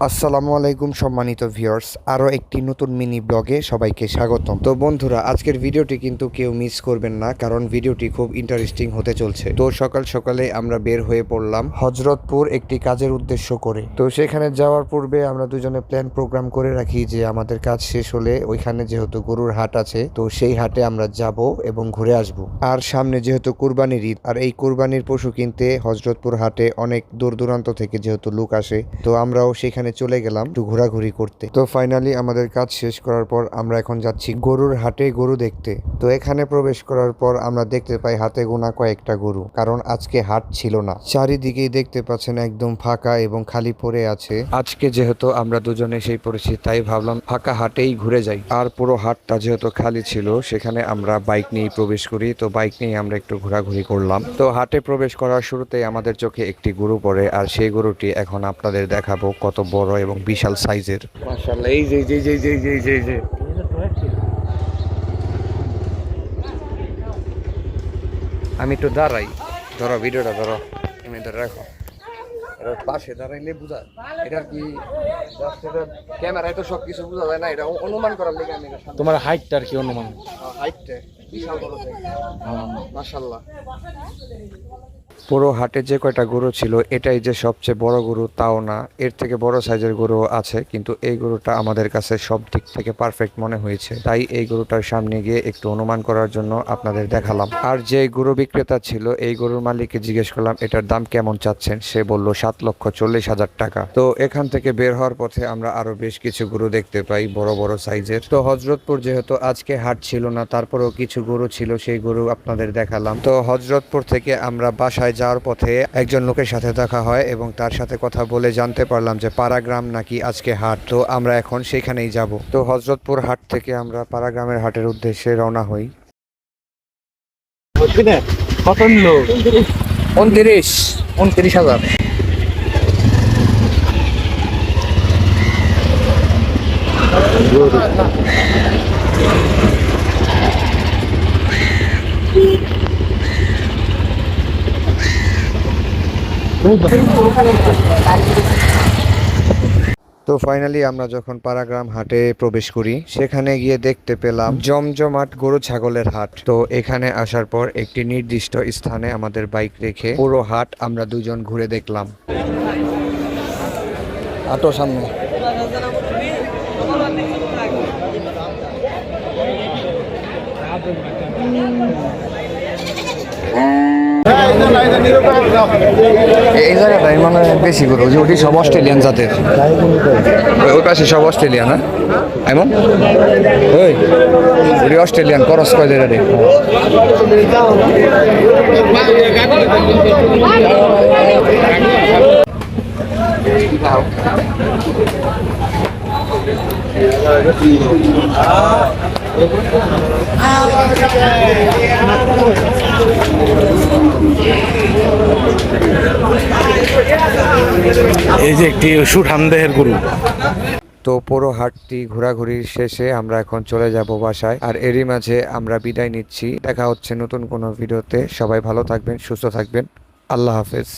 আসসালামু আলাইকুম সম্মানিত ভিউয়ার্স, আরও একটি নতুন মিনি ব্লগে সবাইকে স্বাগতম। তো বন্ধুরা, আজকের ভিডিওটি কিন্তু কেউ মিস করবেন না, কারণ ভিডিওটি খুব ইন্টারেস্টিং হতে চলছে। তো সকাল সকালে আমরা বের হয়ে পড়লাম হজরতপুর একটি কাজের উদ্দেশ্য করে। তো সেখানে যাওয়ার পূর্বে আমরা দুজনে প্ল্যান প্রোগ্রাম করে রাখি যে আমাদের কাজ শেষ হলে ওইখানে যেহেতু গরুর হাট আছে, তো সেই হাটে আমরা যাব এবং ঘুরে আসব। আর সামনে যেহেতু কুরবানির ঈদ, আর এই কুরবানির পশু কিনতে হজরতপুর হাটে অনেক দূর দূরান্ত থেকে যেহেতু লোক আসে, তো আমরাও সেখানে চলে গেলাম একটু ঘোরাঘুরি করতে। তো ফাইনালি আমাদের কাজ শেষ করার পর আমরা এখন যাচ্ছি গরুর হাটে গরু দেখতে। তো এখানে প্রবেশ করার পর আমরা দেখতে পাই হাতে গোনা কয়েকটা গরু, কারণ আজকে হাট ছিল না। চারিদিকেই দেখতে পাচ্ছেন একদম ফাঁকা এবং খালি পড়ে আছে। আজকে যেহেতু আমরা দুজনে সেই পড়েছি, তাই ভাবলাম ফাঁকা হাটেই ঘুরে যাই। আর পুরো হাটটা যেহেতু খালি ছিল, সেখানে আমরা বাইক নিয়ে প্রবেশ করি। তো বাইক নিয়ে আমরা একটু ঘোরাঘুরি করলাম। তো হাটে প্রবেশ করার শুরুতেই আমাদের চোখে একটি গরু পড়ে, আর সেই গরুটি এখন আপনাদের দেখাবো কত বড় এবং বিশাল সাইজের। মাশাআল্লাহ, এই যে যে যে যে যে যে যে আমি একটু দাঁড়াই, ধরো ভিডিওটা ধরো, এমনি ধরে রাখো। এটা পাশে দাঁড়াইলে বুঝা, এটা কি ক্যামেরায় তো সবকিছু বোঝা যায় না, এটা অনুমান করার লেগে আমি তোমার হাইটটা আর কি অনুমান। হাইটটা বিশাল বড় মাশাআল্লাহ। পুরো হাটে যে কয়টা গরু ছিল, এটাই যে সবচেয়ে বড় গরু তাও না, এর থেকে বড় সাইজের গরু আছে, কিন্তু এই গরুটা আমাদের কাছে সব দিক থেকে পারফেক্ট মনে হয়েছে। তাই এই গরুটার সামনে গিয়ে একটু অনুমান করার জন্য আপনাদের দেখালাম। আর যে গরু বিক্রেতা ছিল, এই গরুর মালিককে জিজ্ঞেস করলাম এটার দাম কেমন চাচ্ছেন। সে বলল 7,40,000 টাকা। তো এখান থেকে বের হওয়ার পথে আমরা আরো বেশ কিছু গরু দেখতে পাই বড় বড় সাইজের। তো হজরতপুর যেহেতু আজকে হাট ছিল না, তারপরেও কিছু গরু ছিল, সেই গরু আপনাদের দেখালাম। তো হজরতপুর থেকে আমরা বাসায় যাওয়ার পথে একজন লোকের সাথে দেখা হয় এবং তার সাথে কথা বলে জানতে পারলাম যে পাড়াগ্রাম নাকি আজকে হাট। তো আমরা এখন সেখানেই যাব। তো হজরতপুর হাট থেকে আমরা পাড়াগ্রামের হাটের উদ্দেশ্যে রওনা হই। 29,000। তো ফাইনালি আমরা যখন পাড়াগ্রাম হাটে প্রবেশ করি, সেখানে গিয়ে দেখতে পেলাম জমজমাট গরু ছাগলের হাট। তো এখানে আসার পর একটি নির্দিষ্ট স্থানে আমাদের বাইক রেখে পুরো হাট আমরা দুজন ঘুরে দেখলাম। আটো সামনে এই জায়গাটাই মানে বেশি গরু, যে ওটি সব অস্ট্রেলিয়ান জাতের। ওই পাশে সব অস্ট্রেলিয়ান। হ্যাঁ এমন ওই ওটি অস্ট্রেলিয়ান করস কয় জায়গা রে। এই যে একটি সুঠাম দেহের গরু। তো পুরো হাটটি ঘোরাঘুরির শেষে আমরা এখন চলে যাব বাসায়। আর এরই মাঝে আমরা বিদায় নিচ্ছি। দেখা হচ্ছে নতুন কোনো ভিডিওতে। সবাই ভালো থাকবেন, সুস্থ থাকবেন। আল্লাহ হাফেজ।